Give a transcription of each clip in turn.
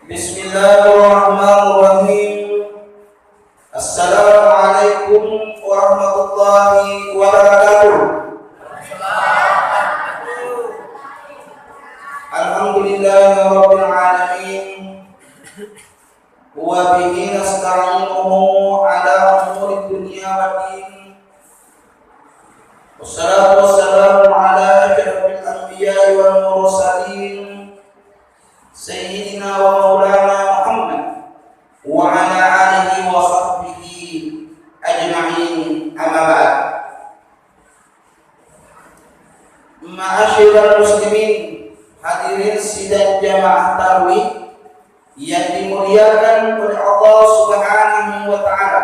Bismillahirrahmanirrahim. Assalamualaikum warahmatullahi wabarakatuh. Alhamdulillahirabbil alamin. Wa bihi nasta'inuhu ala umuri dunya waddin. Wassalatu wassalamu ala asyrafil anbiya'i wal mursalin. Sayyidina wa maulana Muhammad wa ala alihi wa sahbihi ajma'in, amma ba'd. Ma'asyiral muslimin, hadirin sidang jamaah tarawih yang dimuliakan oleh Allah Subhanahu wa taala.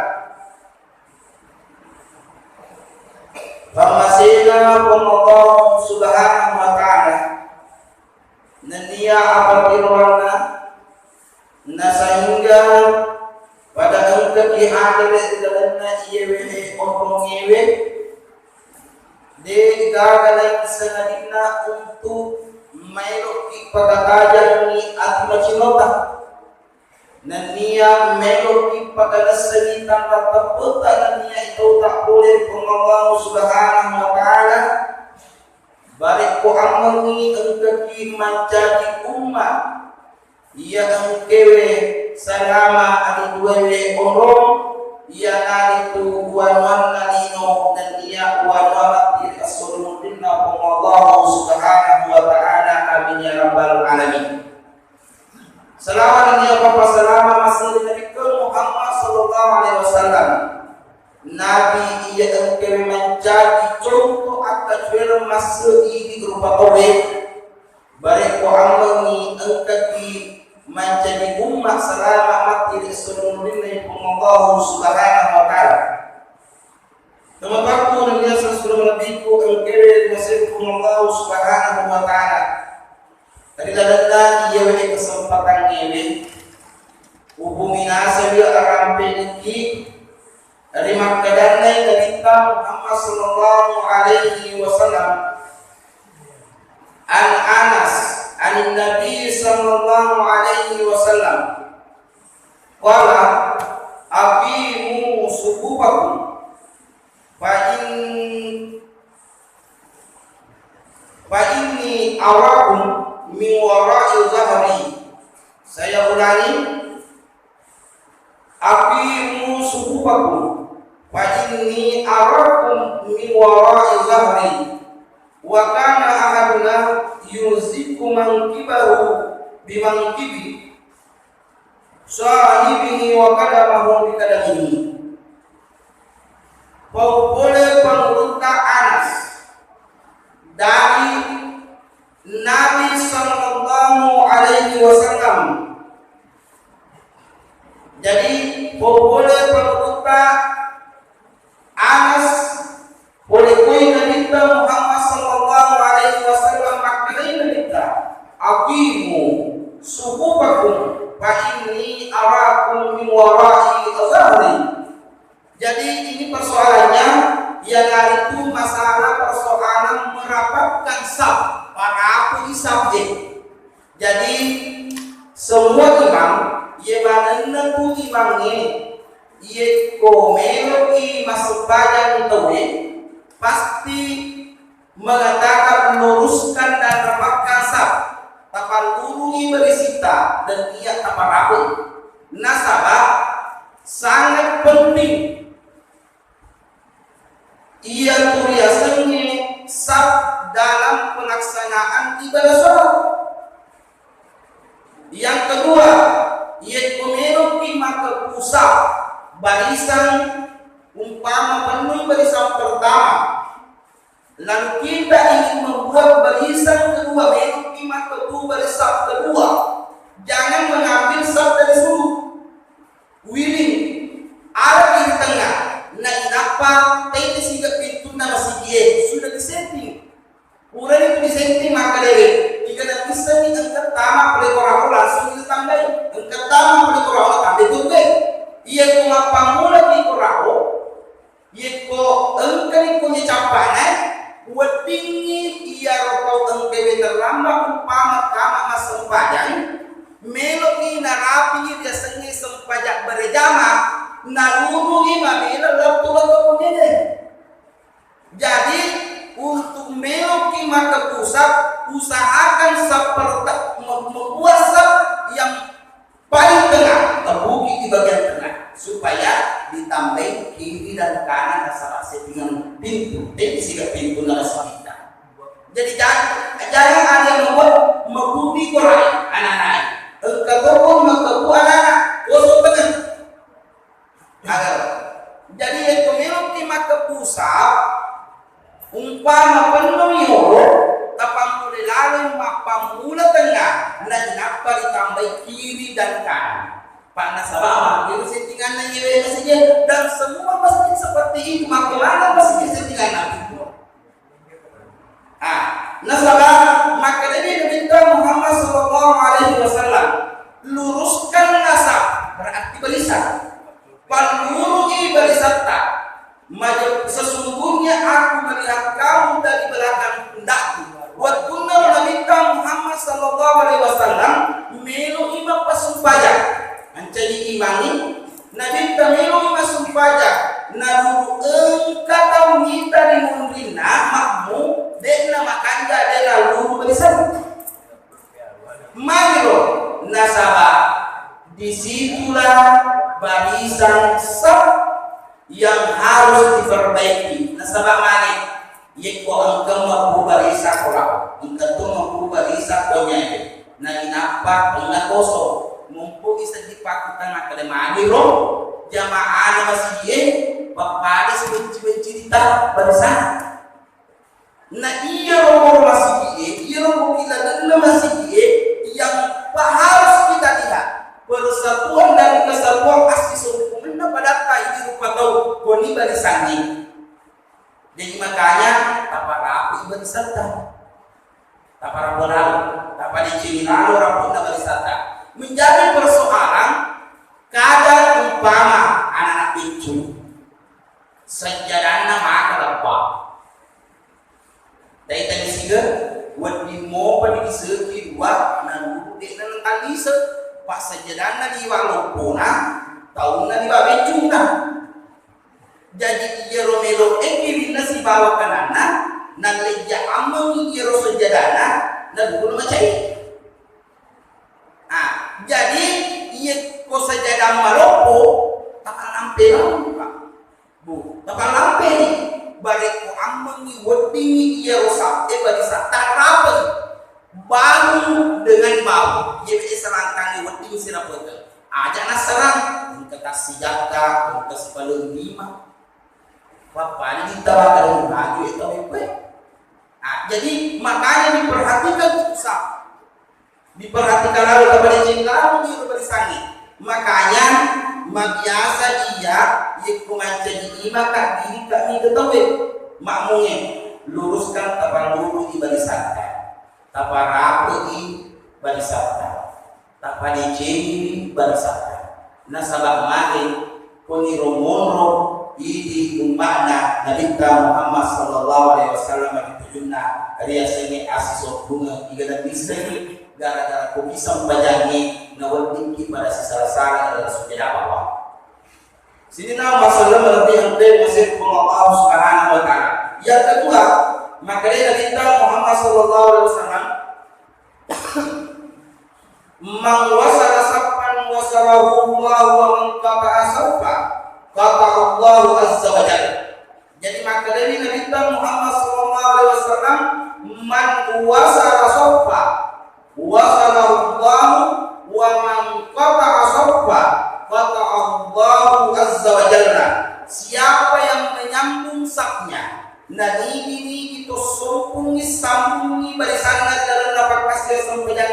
Famasina Allah Subhanahu wa taala nandia apabila na sehingga pada angka di ada dalamnya iyewe orang iyewe de gagalan senadina untuk meloki pagakajan ni at machinota nandia meloki pagalasan tanpa taputan niya ito tak boleh Allah Subhanahu wa taala. Balik ko amangi ang kaki menjadi umat yang kewe selama ada dua orang yang itu wan nalino dan ia wan di asrulina Allah Subhanahu wa taala, amin ya rabbal alamin. Selawat dia Bapak selama masih Nabi Muhammad sallallahu alaihi wasallam. Nabi ia engkau menjadi contoh atas film masa ini berupa tauhid. Barek ko amangi engkau menjadi umat selama mati di seluruh dunia Allah Subhanahu wa taala. Teman-temanku Nabi sallallahu alaihi wasallam engkau masih Allah Subhanahu wa taala. Tadi adalah ia beri kesempatan ini hubungi nasa dia rampe ini dari makadana kita Muhammad sallallahu alaihi wasallam an Anas an Nabi sallallahu alaihi wasallam qala aqimu subuhakum fa inni arakum min wara'i zahri. Saya ulangi, aqimu subuhakum fa inni arakum min wara'i zahri wa kana ahaduna yuziku mankibahu bimankibi sahibihi wa kadamahu bikadamihi. Boleh pengurta Anas dari Nabi sallallahu alaihi wasallam. Jadi boleh pengurta Anas boleh kui Nabi Muhammad sallallahu alaihi wasallam maknanya kita aqimu subuhakum fa inni arakum min wara'i zahri. Jadi ini persoalannya ialah itu masalah persoalan merapatkan saf para isab. Jadi semua imam ia mana tu imamnya ia komeloki masuk badan tauhid pasti mengatakan meluruskan dan rapatkan saf tapal urungi berisita dan ia tapal raput nasabah sangat penting. Ia turiasannya saf dalam pelaksanaan ibadah sholat. Yang kedua, ia memiliki maka pusat barisan umpama penuh barisan pertama. Lalu kita ingin membuat barisan kedua, memiliki maka barisan kedua. Jangan mengambil saf dari sudut. Willing ada di tengah. Nah, kenapa tadi sehingga pintu nama si dia sudah disetting. Udah itu disetting maka dewe. Jika tak bisa diangkat tamak oleh orang langsung ditandai. Angkat tamak oleh orang tandai juga. Ia ko mapamula di korao. Ia ko angkat ko ni capana. Wadingi ia rokau angkewe terlambat umpama tamak masam padang. Melodi na pintu, sikat pintu nara kita. Jadi jangan ada yang membuat mengubi korai anak-anak. Engkau makabu anak-anak, kosong banget. Agar jadi itu memang di mata pusat umpama penuh yoro tapang mulai lalu mapamula tengah dan napa ditambah kiri dan kanan. Panas sama, itu settingan nyewe saja dan semua masjid seperti itu. Bagaimana masjid settingan Nabi? Nasabah maka dari Nabi Muhammad SAW luruskan nasab berarti barisan. Panluruhi barisatta. Sesungguhnya aku melihat kamu dari belakang pundakku. Buat kunna Nabi Muhammad SAW melu imam pasumpajak. Mencari imani Nabi Tamilu masuk pajak nalu engkau kita di mundina makmu dena makanja dena luru berisan magro nasabah disitulah barisan sab yang harus diperbaiki. Nasabah mari yeko engkau mampu barisan orang engkau mampu barisan konya nah inapa enggak kosong mumpung isa dipakutan akademani ro jamaah masjid papade sebenci-benci dita barisan. Nah iya ro masjid iya ro kita dan masjid yang harus kita lihat persatuan dan kesatuan asli sempurna pada ini rupa tahu boni barisan ini. Jadi makanya tapara barisan tapara boral tapara dicirinan orang pun barisan menjadi persoalan kadang umpama anak-anak itu sejadana maka lepas dari tadi siga buat di mau pada disegi dua nanti dengan tadi pak sejadana di walopuna tahunnya di babecuna jadi iya romelo ekibina si bawa kanana nang leja amang iya sejadana dan bukan macam jadi ia ko saja malopo takal lampe Pak Bu takal lampe ni bari ko amang ni wedingi ia rosak bari satarapan baru dengan bau ia bisa serangkan ni wedingi sira betul aja nasarang untuk kasih jaka untuk sepuluh lima apa ni kita bakal baju itu jadi makanya diperhatikan susah diperhatikan lalu kepada cinta di bersani makanya biasa dia ikut jadi imakat diri kami ketahui makmumnya luruskan tapang luru di barisan tapang rapi di barisan tapang di barisan nasabah makin kuni romonro di umatna Nabi Muhammad SAW ditujunna riasanya asis bunga tiga dan istri gara-gara kau bisa membajangi nawal tinggi pada sisa-sisa adalah sudah apa sini nama masalah berarti ente masih Allah Subhanahu wa Ta'ala. Yang kedua makanya Nabi Muhammad SAW mengwasara sapan wasarahu Allah wa mengkata asawfa kata Allah Azza wa Jalla. Jadi maka dari Nabi Muhammad SAW man wasara safa wasarahu Allah wa mengkata asawfa kata Allah Azza wa Jalla. Siapa yang menyambung sapnya nah ini itu sambungi barisannya dalam dapat kasih sampainya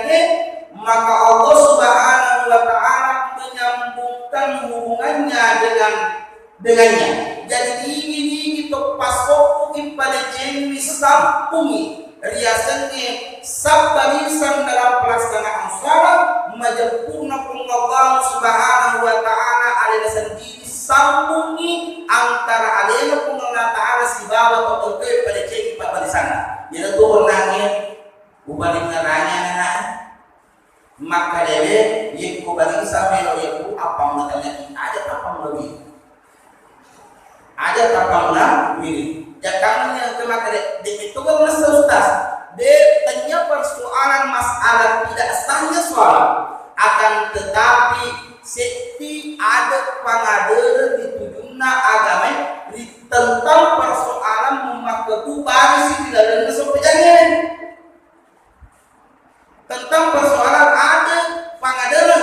maka Allah Subhanahu wa Ta'ala menyambungkan hubungannya dengannya. Jadi ini itu pasokin pada jenis sampungi riasannya sabarisan dalam pelaksanaan salat majapuna Allah Subhanahu wa Ta'ala ada sendiri sambungi antara alena pun Allah Ta'ala si bawa atau pada jenis barisan. Jadi tu orangnya ubah dengarannya anak maka dewe yaitu bagi sampai yaitu apa menanya ada apa lebih ada apa lebih jangan yang kemarin de itu kan ustaz de tanya persoalan masalah tidak sahnya soal akan tetapi seti ada pangadere di tujuna agama tentang persoalan beku baris di dalam kesopajannya tentang persoalan ada pengadilan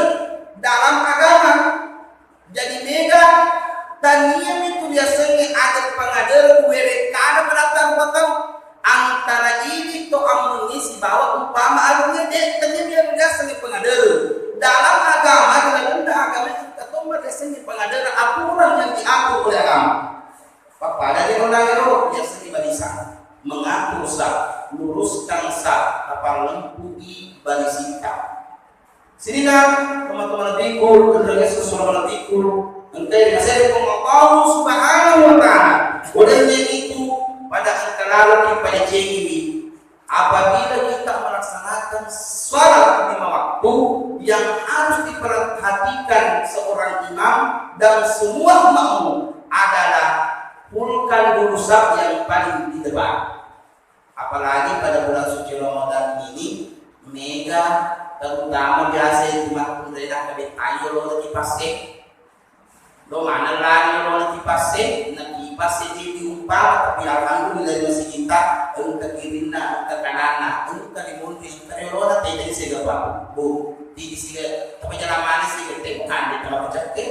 dalam agama. Jadi mega tanian itu biasanya ada pengadilan mereka ada pendatang antara ini to mengisi bahwa umpama alunya dia tanian biasanya pengadilan dalam agama dalam agama atau biasanya pengadilan aturan yang diatur oleh agama. Pada di undang-undang biasanya balisa mengatur sah, luruskan sah, apa lempugi balisita. Sini kan teman-teman pikul, kendali sesuatu pikul, entah masih Allah Subhanahu Wa Taala. Olehnya itu pada angkalalu pada ini, apabila kita melaksanakan sholat 5 waktu yang harus diperhatikan seorang imam dan semua makmum adalah pulkan dulu sab yang paling di depan. Apalagi pada bulan suci Ramadan ini, mega terutama biasa di makmum daerah kabeh ayo lo kipas lo mana lagi lo kipas nak kipas di umpama tapi alhamdulillah masih kita untuk kirinna untuk kanana untuk dimunti untuk lo nanti jadi segala bu di sini tapi jalan mana sih ketemukan di tempat cekek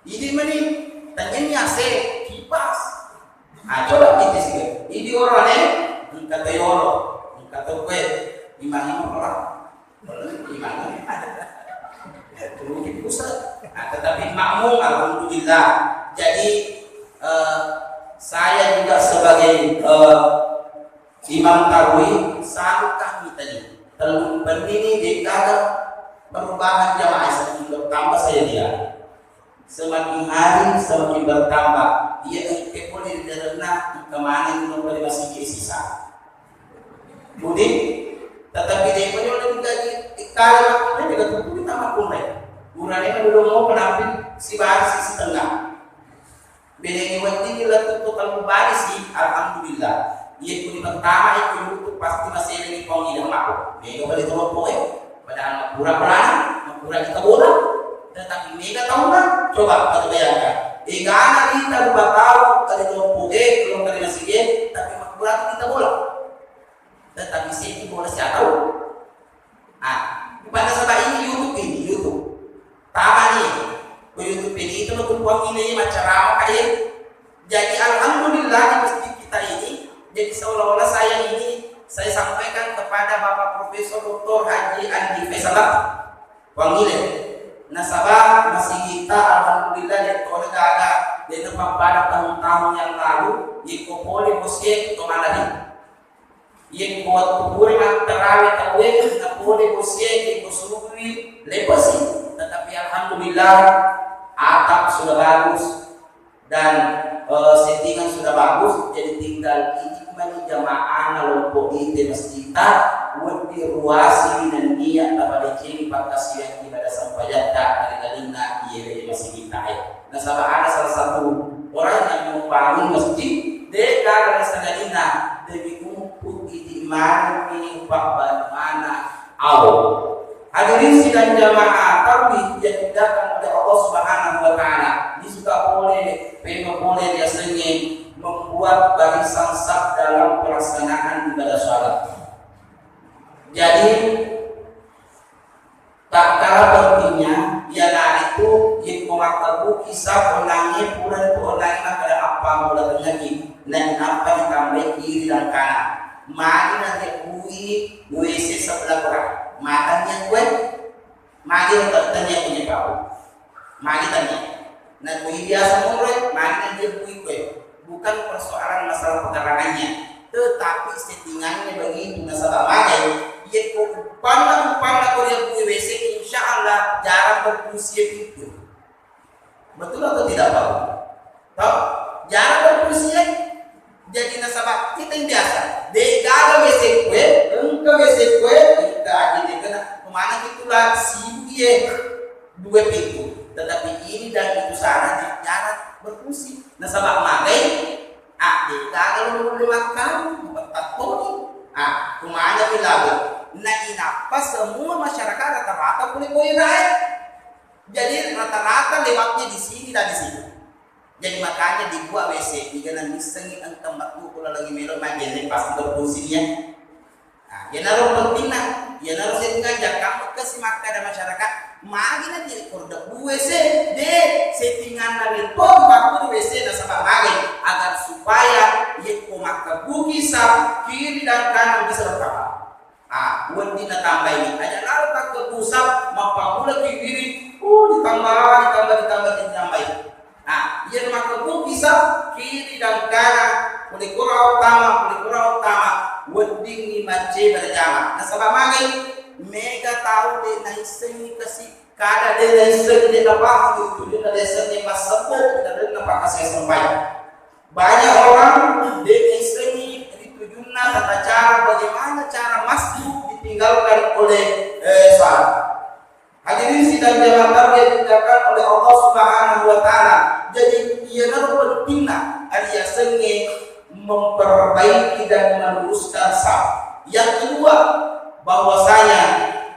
ini meni tanya se kipas coba kita sih ini orang kata yoro kata gue gimana orang gimana dulu di pusat tetapi makmum alhamdulillah. Jadi saya juga sebagai imam tarawih selalu kami tadi berdiri di kada perubahan jamaah semakin bertambah saya dia semakin hari semakin bertambah dia boleh derena kemana itu boleh masih sisa budi tetapi dia punya oleh gaji kalau makmumnya juga tentu kita makmumnya gurane dulu mau penampil si baris si setengah bedanya waktu ini lah tentu kalau baris sih alhamdulillah dia pun pertama itu dulu pasti masih ada di panggilan makmum dia boleh tolong poin padahal makmura kita bola tetapi mega tahu kan coba kita bayangkan karena kita lupa tahu tadi tolong poin belum tadi masih dia tapi makmura kita bola tetapi sih boleh siapa tahu pada sebab ini YouTube taman nih YouTube ini itu untuk uang ini macam apa kayak jadi alhamdulillah di masjid kita ini jadi seolah-olah saya sampaikan kepada Bapak Profesor Dr. Haji Andi Faisalah Wangile nasabah masih kita alhamdulillah dari negara dari tempat pada tahun-tahun yang lalu ikopoli bosnya kemana nih yang buat kubur terawih takwih tak boleh bosnya yang kusurui lepas tetapi alhamdulillah atap sudah bagus dan settingan sudah bagus jadi tinggal ini kembali jamaah lompok di masjid kita buat diruasi dan niat pada ciri pakas yang ibadah sampaian tak dari dalina iya masih kita nah sama ada salah satu orang yang membangun masjid dekat dari segalina demi kumpul di mana ini upah mana awal hadirin sidang jamaah tarawih yang diadakan oleh Allah Subhanahu Wa Taala ini juga boleh biasanya membuat barisan saf dalam pelaksanaan ibadah sholat. Jadi tak kalah pentingnya ialah itu yang mengatakan kisah penangnya puran pada apa mulai penyakit dan apa yang tambah kiri dan kanan. Mari nanti WC sebelah kurang. Matanya gue, mari tanya punya kau, mari tanya. Nah gue biasa mulai, mari dia gue. Bukan persoalan masalah pekarangannya, tetapi settingannya begitu masalah mana? Ia kau pandang kau dia gue WC, insya Allah jarang berfungsi itu. Betul atau tidak tahu? Tahu? Jarang berfungsi. Jadi nasabah kita yang biasa. Degala WC gue, engkau WC gue, kita aja kena kemana itulah si dia dua pintu. Tetapi ini dan itu sana jarang berfungsi. Nasabah makai, degala lu makan, tak boleh. Kemana bilang? Nah ini apa semua masyarakat rata-rata boleh naik. Jadi rata-rata lewatnya di sini dan di sini. Jadi makanya dibuat WC diganan misengi ang tempat ko lagi melo magene pas berfungsinya. Nah, ya naruh pentingna, ya naruh ngajak kamu ke si maka ada masyarakat, magi na di korda WC, de settingan nabi pom baku WC na sama magi agar supaya ye ko maka buki sab kiri dan kanan bisa berkapa. Buat dina tambah ini aja lalu tak kebusap mapamula kiri, ditambah ini. Ia maka bisa kiri dan kanan, kulikura utama, wedding mace berjamaah. Nah sebab magi mega tahu de naiseng kasih kada de naiseng de apa itu de naiseng de masabuk dan de apa kasih sampai. Banyak orang de naiseng ditujuna tata cara bagaimana cara masuk ditinggalkan oleh saat. Hadirin sidang jamaah yang dimuliakan oleh Allah Subhanahu wa taala. Jadi ia pentingna Arya Senge memperbaiki dan meluruskan saf. Yang kedua, bahwasanya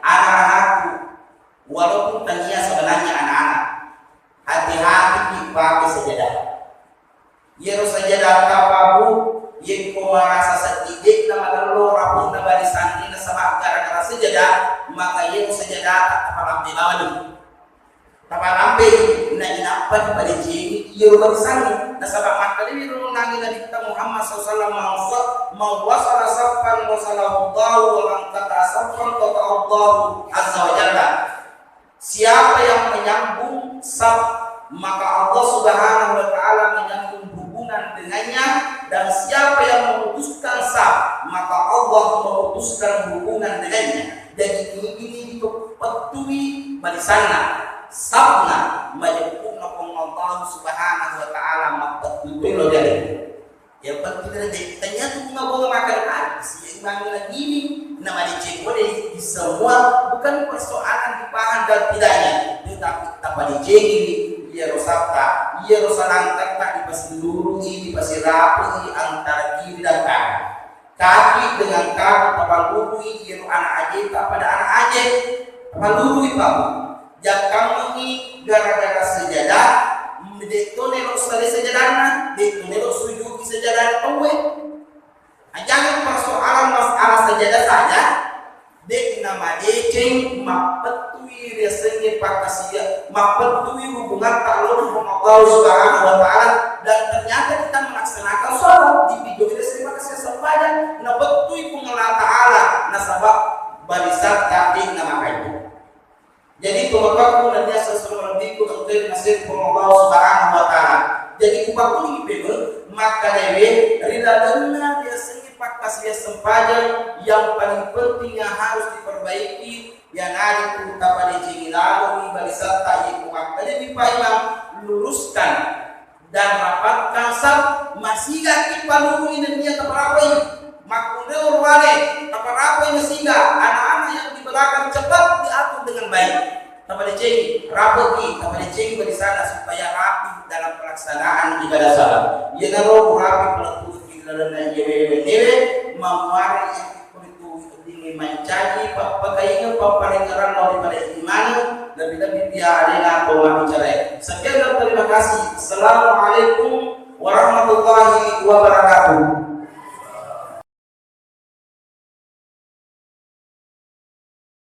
anak-anakku walaupun tania sebenarnya anak-anak, hati-hati dipakai sajadah. Ia sajadah kapabu yang kau merasa sedikit nama dulu rapuh nama disanding sama gara-gara sejadah, maka ia sajadah tak lampi lawan. Tak lampi na inapan pada jini ia bersani. Nasabak maka ini nunangi Nabi kita Muhammad SAW mau wasala safan wasalahu Allah wa man qata safan qata Allah azza wa jalla. Siapa yang menyambung saf maka Allah Subhanahu wa taala menyambung hubungan dengannya, dan siapa yang memutuskan saf maka Allah memutuskan hubungan dengannya. Jadi ini dikepetui barisanna sabna majapuna Allah Subhanahu wa taala makatutilo dari. Yang penting dari tanya tuh ngomong makan habis yang bangun gini nama dicek di semua bukan persoalan dipaham dan tidaknya, tetapi apa dicek ini ia rosakta, ia rosalangkat tak dipasilurungi, dipasirapi antara kiri dan kanan. Kaki dengan kaki tapalurui ia anak aja tak pada anak aja tapalurui kamu. Jangan ini gara-gara sejadah, dek tonelo sekali sejadahnya, dek tonelo sujud sejadah tawe. Jangan persoalan masalah sejadah saja, dek nama deceng mapetui resenya pakasia, mapetui hubungan takluk dengan Allah Subhanahu wa taala, dan ternyata kita melaksanakan sholat di video resenya pakasia saja, napetui pengelola taala, nasabab barisan takdir nama kayu. Jadi kumakaku nanti sesuatu lebih untuk nasib Allah Subhanahu wa taala. Jadi kupaku ini maka dewe rida dana biasanya pakas dia sempadan yang paling penting yang harus diperbaiki yang ada itu pada jini lalu barisan tayi kumak. Jadi dipayang luruskan dan rapatkan sab masih gak dipaluru ini dia berapa ini makunde urwane berapa ini sehingga anak-anak yang di belakang cepat diatur dengan baik. Kepada ceng rapi, kepada ceng di sana supaya rapi dalam pelaksanaan ibadah salat. Ia naruh rapi pelaku di dalam nyewe memari itu dingin mencaci pakainya paparingaran daripada iman lebih-lebih dia ada atau bicara. Sekian dan terima kasih. Assalamualaikum warahmatullahi wabarakatuh.